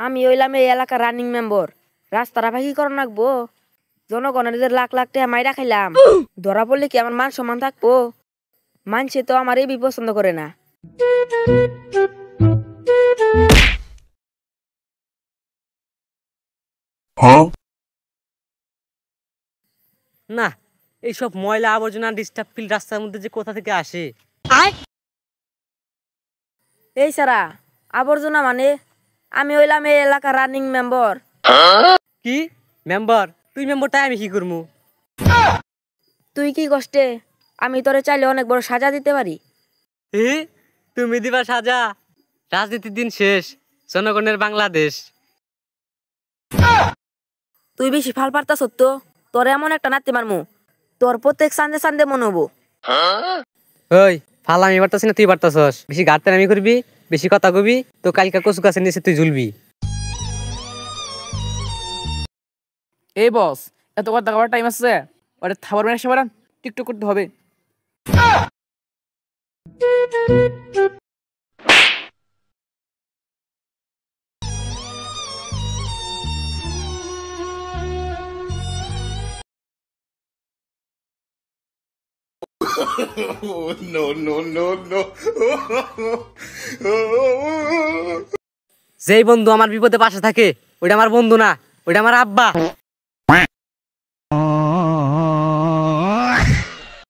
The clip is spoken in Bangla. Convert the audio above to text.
আমি হইলাম এই এলাকার রানিং মেম্বার। রাস্তাটা ভাই কি করে রাখবো? জনগণের লাখ লাখ টাকা মাইরা খাইলাম, ধরা পড়লে কি আমার মান সম্মান থাকবো? মানছে তো আমার এই পছন্দ করে না। না, এইসব ময়লা আবর্জনা ডিস্টার্ব ফিল রাস্তার মধ্যে যে কোথা থেকে আসে? এই সারা আবর্জনা মানে? আমি হইলাম এই এলাকার রানিং মেম্বার। কি মেম্বার? তুই মেম্বার, তাই আমি কি করবো? তুই কি কষ্টে? আমি তোরে চাইলে অনেক বড় সাজা দিতে পারি। তুমি দিবা সাজা? রাজনীতির দিন শেষ, জনগণের বাংলাদেশ। তুই বেশি ফাল পারতাস তো, তোরে এমন একটা নাতি মারমু, তোর প্রত্যেক সান্দে সান্দে মনে হবো। ওই ফাল আমি পারতাছি না, তুই পারতাছস। বেশি ঘাটতে আমি করবি, বেশি কথা কবি তো কালকা কচু গাছের নিচে তুই ঝুলবি। এই বস, এত কথা কবার টাইম আছে? ওরে থাবার মানে সবার টিকটক করতে হবে। যেই বন্ধু আমার বিপদে পাশে থাকে ওইটা আমার বন্ধু না, ওইটা আমার আব্বা।